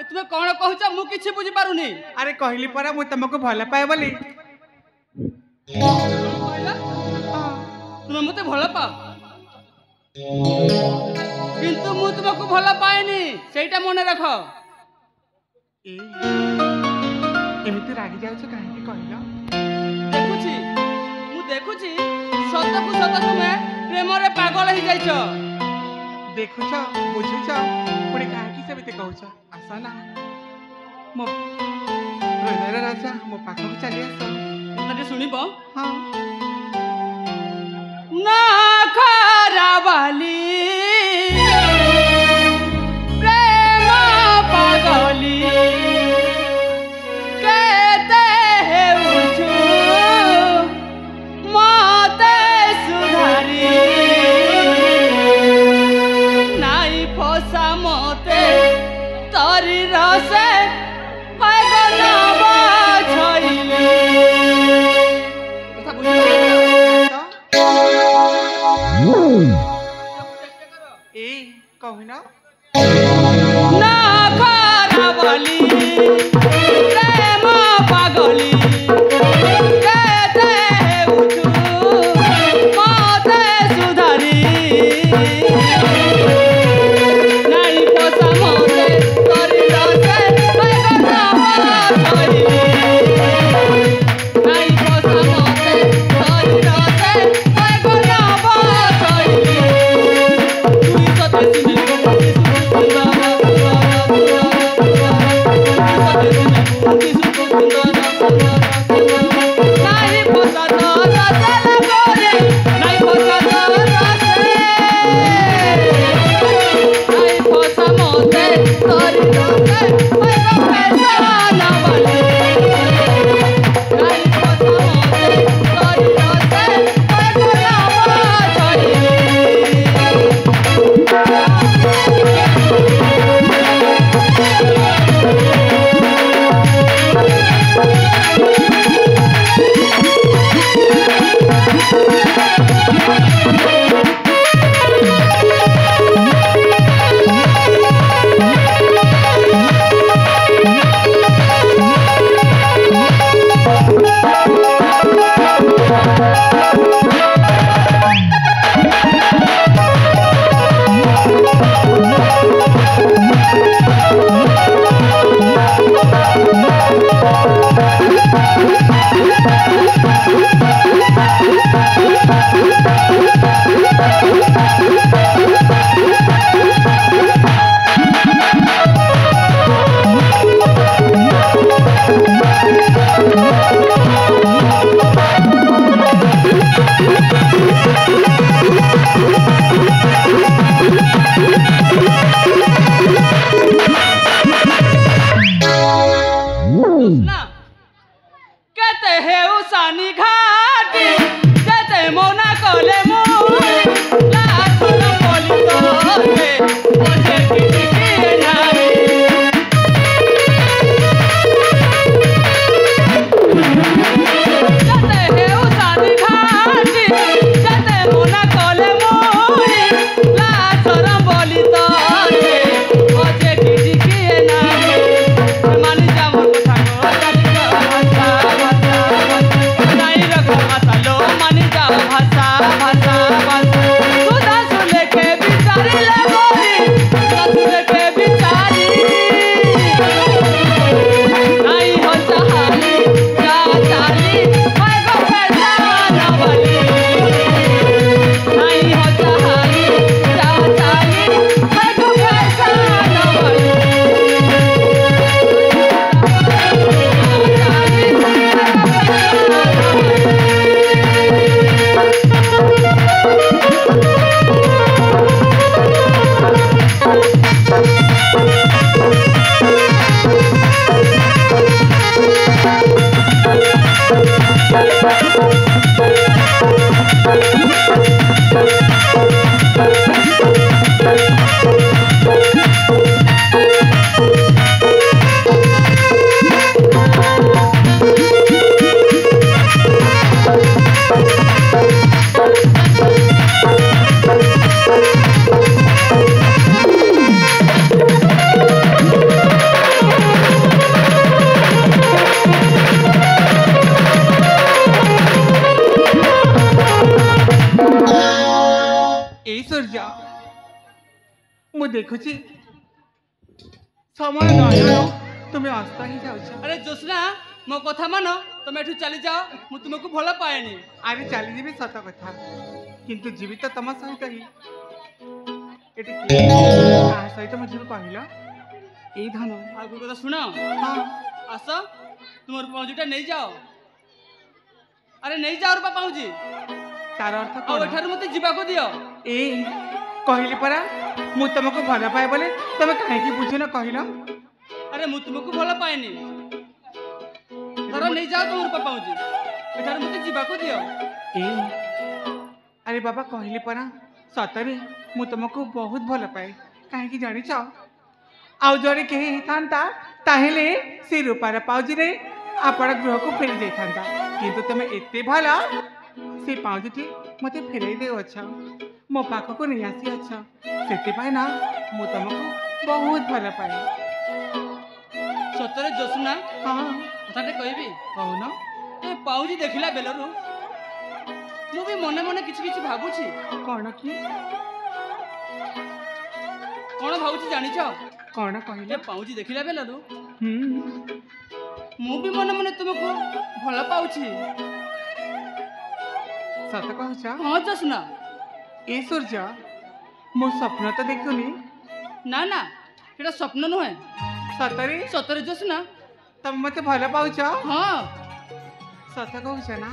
तुम्हें कौन कहूच मु किछि बुझी पारुनी। अरे कहली परा मु तुमको भल पाए बोली। तुम मते भल पाओ किंतु मु तुमको भल पाएनी सेटा मन रख। एमिति रागी जाउछ काहे कहलो। देखुछि मु देखुछि सत को सत तुमे प्रेम रे पागल ही जाइछ। देखुछ बुझुछ पुणी काहे कि सेमिति कहूछ। आस ना मो हृदय राजा मो पाखक चली आस मते सुनिबो। हां ना खराबाली प्रेम पागली कहते हैं उछु माते सुधारी नाई फसा मते तारी रसे पागल बाछइली। कथा ए कहू ना ना खराबाली प्रेम पागली कहते हैं उछु माते सुधारी नाई पोसा मते तोरी रसे पागल बाछइली नाई पोसा मते तोरी रसे पागल बाछइली। तुई सते सिने ଦେଖୁଛି ସମୟ ନହେଲେ ତୁମେ ଅସ୍ତ ହିଁ ଯାଉଛ। ଆରେ ଜୋସ୍ନା ମୋ କଥା ମାନ, ତମେ ଏଠୁ ଚାଲି ଯାଅ, ମୁଁ ତୁମକୁ ଭଲ ପାଏନି। ଆରେ ଚାଲିଯିବି ସତ କଥା, କିନ୍ତୁ ଯିବି ତ ତମ ସହିତ ହିଁ। ଏଠି କାହା ସହିତ ମୁଁ ଯିବି କହିଲ? ଏଇ ଧନ। ଆଉ ଗୋଟେ କଥା ଶୁଣ, ହଁ ଆସ ତୁମର ପାଉଁଜିଟା ନେଇଯାଅ। ଆରେ ନେଇଯାଅ ରୂପା ପାଉଁଜି, ତାର ଅର୍ଥ ଆଉ କଣ? ଏଠାରୁ ମତେ ଯିବାକୁ ଦିଅ। ଏ କହିଲି ପରା ମୁଁ ତମକୁ ଭଲ ପାଏ ବୋଲି, ତମେ କାହିଁକି ବୁଝୁନ କହିଲ? ଆରେ ମୁଁ ତୁମକୁ ଭଲ ପାଏନି। ଧର ନେଇଯାଅ ତୁମ ରୂପା ପାଉଁଜି, ଏଠାରୁ ମତେ ଯିବାକୁ ଦିଅ। ଏ ଆରେ ବାବା କହିଲି ପରା, ସତରେ ମୁଁ ତମକୁ ବହୁତ ଭଲ ପାଏ। କାହିଁକି ଜାଣିଛ? ଆଉ ଜଣେ କେହି ହେଇଥାନ୍ତା ତାହେଲେ ସେ ରୂପାର ପାଉଜିରେ ଆପଣ ଗୃହକୁ ଫେରି ଯାଇଥାନ୍ତା, କିନ୍ତୁ ତମେ ଏତେ ଭଲ, ସେ ପାଉଜିଟି ମତେ ଫେରାଇ ଦେଉଅଛ, ମୋ ପାଖକୁ ନେଇ ଆସିଅଛ। ସେଥିପାଇଁ ନା ମୁଁ ତମକୁ ବହୁତ ଭଲ ପାଏ। ସତରେ ଜୋସ୍ନା, ହଁ କଥାଟେ କହିବି? କହୁନ। ଏ ପାଉଁଜି ଦେଖିଲା ବେଳରୁ ମୁଁ ବି ମନେ ମନେ କିଛି କିଛି ଭାବୁଛି। କଣ କି? କଣ ଭାବୁଛି ଜାଣିଛ? କଣ କହିଲ? ଏ ପାଉଁଜି ଦେଖିଲା ବେଳରୁ ହୁଁ ମୁଁ ବି ମନେ ମନେ ତୁମକୁ ଭଲ ପାଉଛି। ସତ କହୁଛ? ହଁ ଜୋସ୍ନା। ଏ ସୂର୍ଯ୍ୟ, ମୁଁ ସ୍ୱପ୍ନ ତ ଦେଖୁନି। ନା ନା, ସେଟା ସ୍ୱପ୍ନ ନୁହେଁ, ସତରେ ସତରେ ଜୋସ୍ନା। ତମେ ମତେ ଭଲ ପାଉଛ? ହଁ ସତ କହୁଛ ନା?